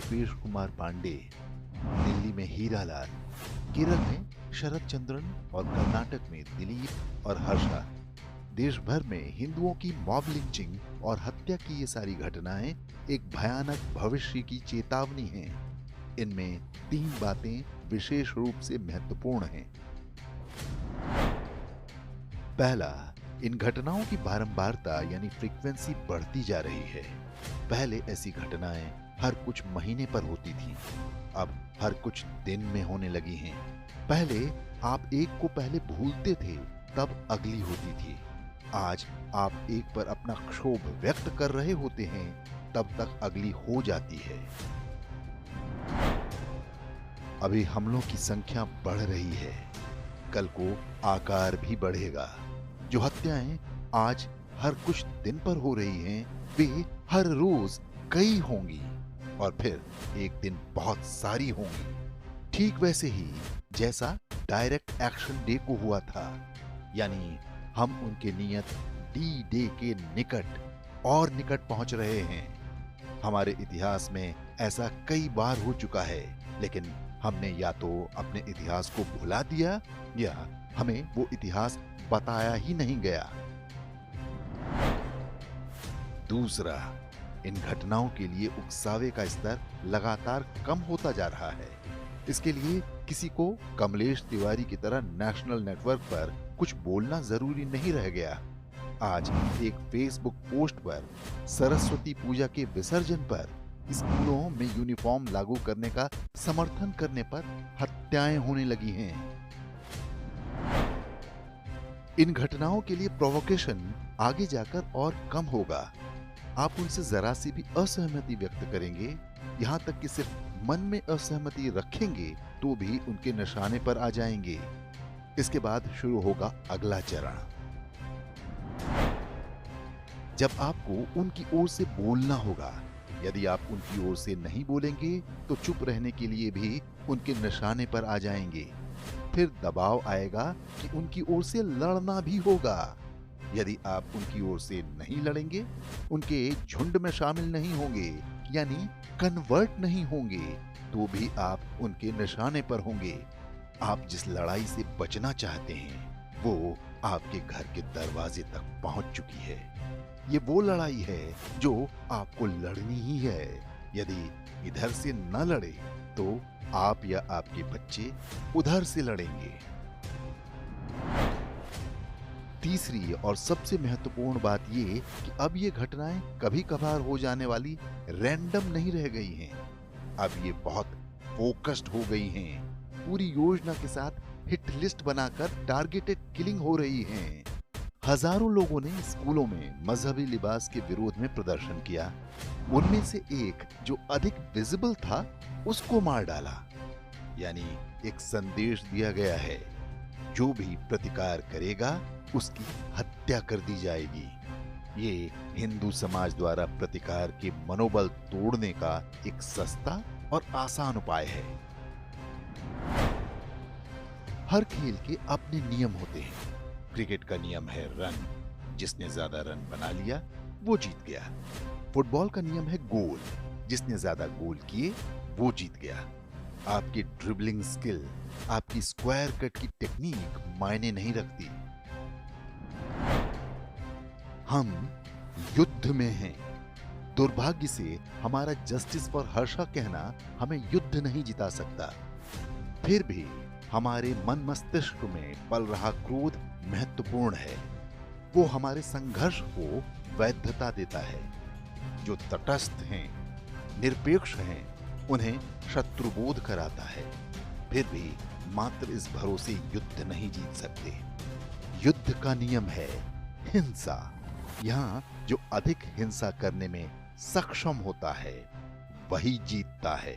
रूपेश कुमार पांडे, दिल्ली में हीरालाल, केरल में शरद चंद्रन और कर्नाटक में दिलीप और हर्षा। देश भर में हिंदुओं की मॉब लिंचिंग और हत्या की ये सारी घटनाएं एक भयानक भविष्य की चेतावनी हैं। इनमें 3 बातें विशेष रूप से महत्वपूर्ण हैं। पहला, इन घटनाओं की बारंबारता यानी फ्रीक्वेंसी बढ़ती जा रही है। पहले ऐसी घटनाएं हर कुछ महीने पर होती थीं, अब हर कुछ दिन में होने लगी हैं। पहले आप एक को पहले भूलते थे, तब अगली होती थी। आज आप एक पर अपना क्षोभ व्यक्त कर रहे होते हैं, तब तक अगली हो जाती है। अभी हमलों की संख्या बढ़ रही है, कल को आकार भी बढ़ेगा। जो हत्याएं आज हर कुछ दिन पर हो रही हैं, वे हर रोज कई होंगी और फिर एक दिन बहुत सारी होंगी। ठीक वैसे ही जैसा डायरेक्ट एक्शन डे को हुआ था, यानी हम उनके नियत डी डे के निकट और निकट पहुंच रहे हैं। हमारे इतिहास में ऐसा कई बार हो चुका है, लेकिन हमने या तो अपने इतिहास को भुला दिया या हमें वो इतिहास बताया ही नहीं गया। दूसरा, इन घटनाओं के लिए उकसावे का स्तर लगातार कम होता जा रहा है। इसके लिए किसी को कमलेश तिवारी की तरह नेशनल नेटवर्क पर कुछ बोलना जरूरी नहीं रह गया। आज एक फेसबुक पोस्ट पर सरस्वती पूजा के विसर्जन पर स्कूलों में यूनिफॉर्म लागू करने का समर्थन करने पर हत्याएं होने लगी हैं। इन घटनाओं के लिए प्रोवोकेशन आगे जाकर और कम होगा। आप उनसे जरा सी भी असहमति व्यक्त करेंगे, यहां तक कि सिर्फ मन में असहमति रखेंगे, तो भी उनके निशाने पर आ जाएंगे। इसके बाद शुरू होगा अगला चरण। जब आपको उनकी ओर से बोलना होगा। यदि आप उनकी ओर से नहीं बोलेंगे, तो चुप रहने के लिए भी उनके निशाने पर आ जाएंगे। फिर दबाव आएगा कि उनकी ओर से लड़ना भी होगा। यदि आप उनकी ओर से नहीं लड़ेंगे, उनके झुंड में शामिल नहीं होंगे, यानी कन्वर्ट नहीं होंगे, तो भी आप उनके निशाने पर होंगे। आप जिस लड़ाई से बचना चाहते हैं, वो आपके घर के दरवाजे तक पहुंच चुकी है। ये वो लड़ाई है जो आपको लड़नी ही है। यदि इधर से न लड़े, तो आप या आपके बच्चे उधर से लड़ेंगे। तीसरी और सबसे महत्वपूर्ण बात ये कि अब ये घटनाएं कभी कभार हो जाने वाली रैंडम नहीं रह गई हैं। अब ये बहुत फोकस्ड हो गई हैं। पूरी योजना के साथ हिट लिस्ट बनाकर टारगेटेड किलिंग हो रही हैं। हजारों लोगों ने स्कूलों में मजहबी लिबास के विरोध में प्रदर्शन किया। उनमें से एक जो अधिक विजिबल था, उसको मार डाला। यानी एक संदेश दिया गया है, जो भी प्रतिकार करेगा उसकी हत्या कर दी जाएगी। ये हिंदू समाज द्वारा प्रतिकार के मनोबल तोड़ने का एक सस्ता और आसान उपाय है। हर खेल के अपने नियम होते हैं। क्रिकेट का नियम है रन, जिसने ज्यादा रन बना लिया वो जीत गया। फुटबॉल का नियम है गोल, जिसने ज्यादा गोल किए वो जीत गया। आपकी ड्रिबलिंग स्किल, आपकी स्क्वायर कट की टेक्निक मायने नहीं रखती। हम युद्ध में हैं। दुर्भाग्य से हमारा जस्टिस फॉर हर्षा कहना हमें युद्ध नहीं जिता सकता। फिर भी हमारे मन मस्तिष्क में पल रहा क्रोध महत्वपूर्ण है। वो हमारे संघर्ष को वैधता देता है। जो तटस्थ हैं, निरपेक्ष हैं, उन्हें शत्रुबोध कराता है। फिर भी मात्र इस भरोसे युद्ध नहीं जीत सकते। युद्ध का नियम है हिंसा। यहाँ जो अधिक हिंसा करने में सक्षम होता है, वही जीतता है।